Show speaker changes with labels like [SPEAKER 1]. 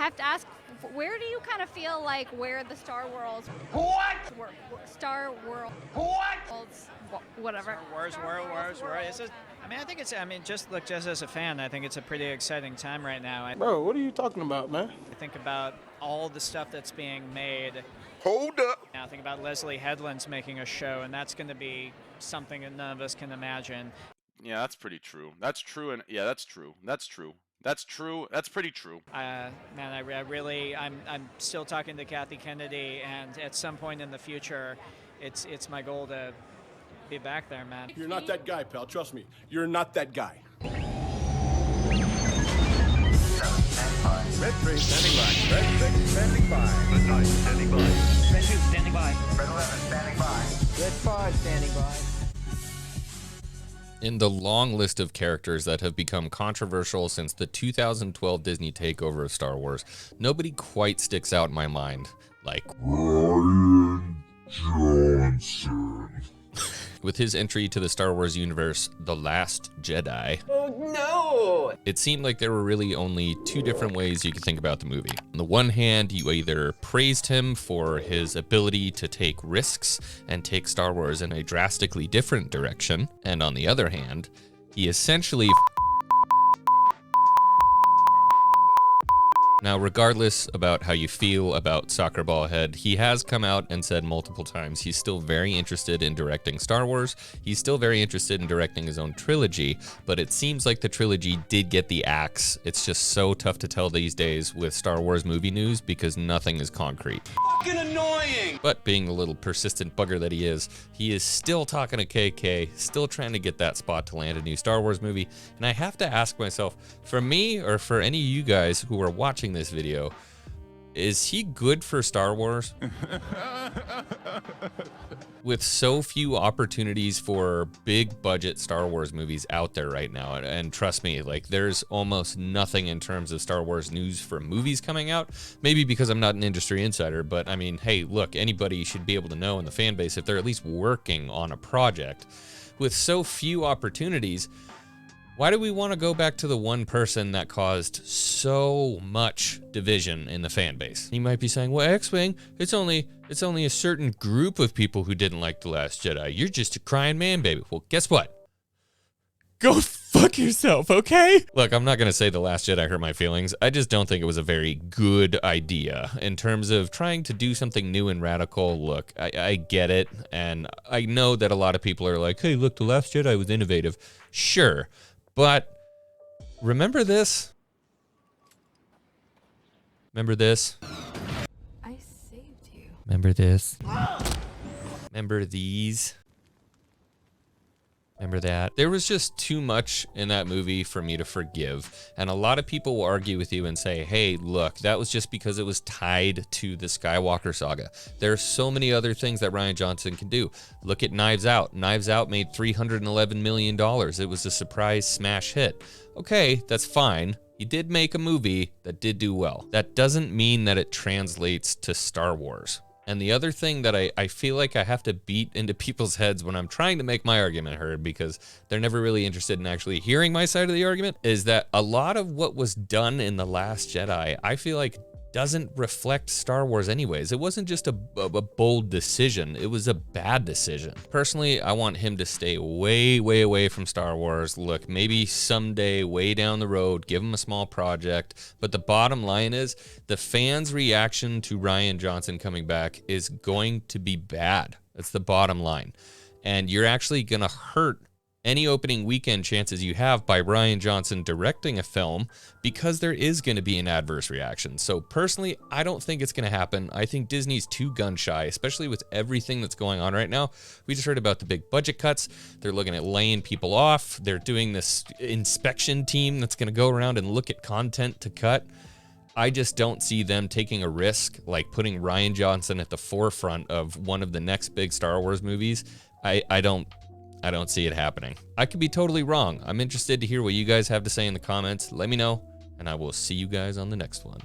[SPEAKER 1] have to ask, where do you kind of feel like where the Star Wars...
[SPEAKER 2] What?
[SPEAKER 1] Star World...
[SPEAKER 2] What?
[SPEAKER 1] Whatever.
[SPEAKER 3] Star Wars. I mean, just as a fan, I think it's a pretty exciting time right now.
[SPEAKER 4] Bro, what are you talking about, man?
[SPEAKER 3] I think about all the stuff that's being made.
[SPEAKER 2] Hold up.
[SPEAKER 3] Now, think about Leslie Headland's making a show, and that's going to be something that none of us can imagine.
[SPEAKER 5] Yeah, that's pretty true. That's true, and yeah, that's true. That's true. That's true. That's pretty true.
[SPEAKER 3] Man, I'm still talking to Kathleen Kennedy, and at some point in the future, it's my goal to be back there, man.
[SPEAKER 4] You're not that guy, pal. Trust me. You're not that guy.
[SPEAKER 2] Red 3 standing by. Red 6 standing by. Red 9 standing by.
[SPEAKER 6] Red 2 standing by.
[SPEAKER 2] Red 11 standing by.
[SPEAKER 6] Red 5 standing by.
[SPEAKER 7] In the long list of characters that have become controversial since the 2012 Disney takeover of Star Wars, nobody quite sticks out in my mind like Rian Johnson. With his entry to the Star Wars universe, The Last Jedi.
[SPEAKER 6] Oh no!
[SPEAKER 7] It seemed like there were really only two different ways you could think about the movie. On the one hand, you either praised him for his ability to take risks and take Star Wars in a drastically different direction, and on the other hand, he essentially Now, regardless about how you feel about Soccer Ball Head, he has come out and said multiple times he's still very interested in directing Star Wars. He's still very interested in directing his own trilogy, but it seems like the trilogy did get the axe. It's just so tough to tell these days with Star Wars movie news because nothing is concrete.
[SPEAKER 6] Fucking annoying!
[SPEAKER 7] But being the little persistent bugger that he is still talking to KK, still trying to get that spot to land a new Star Wars movie. And I have to ask myself, for me or for any of you guys who are watching this video, is he good for Star Wars? With so few opportunities for big budget Star Wars movies out there right now, and trust me, like, there's almost nothing in terms of Star Wars news for movies coming out. Maybe because I'm not an industry insider, but I mean, hey, look, anybody should be able to know in the fan base if they're at least working on a project. With so few opportunities, why do we want to go back to the one person that caused so much division in the fan base? You might be saying, well, X-Wing, it's only a certain group of people who didn't like The Last Jedi. You're just a crying man, baby. Well, guess what? Go fuck yourself, okay? Look, I'm not going to say The Last Jedi hurt my feelings. I just don't think it was a very good idea. In terms of trying to do something new and radical, look, I get it. And I know that a lot of people are like, hey, look, The Last Jedi was innovative. Sure. But remember this? Remember this?
[SPEAKER 8] I saved you.
[SPEAKER 7] Remember this? Remember these? Remember that? There was just too much in that movie for me to forgive. And a lot of people will argue with you and say, hey, look, that was just because it was tied to the Skywalker saga. There are so many other things that Rian Johnson can do. Look at Knives Out. Knives Out made $311 million. It was a surprise smash hit. Okay, that's fine. He did make a movie that did do well. That doesn't mean that it translates to Star Wars. And the other thing that I feel like I have to beat into people's heads when I'm trying to make my argument heard, because they're never really interested in actually hearing my side of the argument, is that a lot of what was done in The Last Jedi, I feel like doesn't reflect Star Wars anyways. It wasn't just a bold decision. It was a bad decision. Personally, I want him to stay way, way away from Star Wars. Look, maybe someday, way down the road, give him a small project. But the bottom line is, the fans' reaction to Rian Johnson coming back is going to be bad. That's the bottom line. And you're actually going to hurt any opening weekend chances you have by Rian Johnson directing a film, because there is going to be an adverse reaction. So personally, I don't think it's going to happen. I think Disney's too gun shy, especially with everything that's going on right now. We just heard about the big budget cuts. They're looking at laying people off. They're doing this inspection team that's going to go around and look at content to cut. I just don't see them taking a risk like putting Rian Johnson at the forefront of one of the next big Star Wars movies. I don't see it happening. I could be totally wrong. I'm interested to hear what you guys have to say in the comments. Let me know, and I will see you guys on the next one.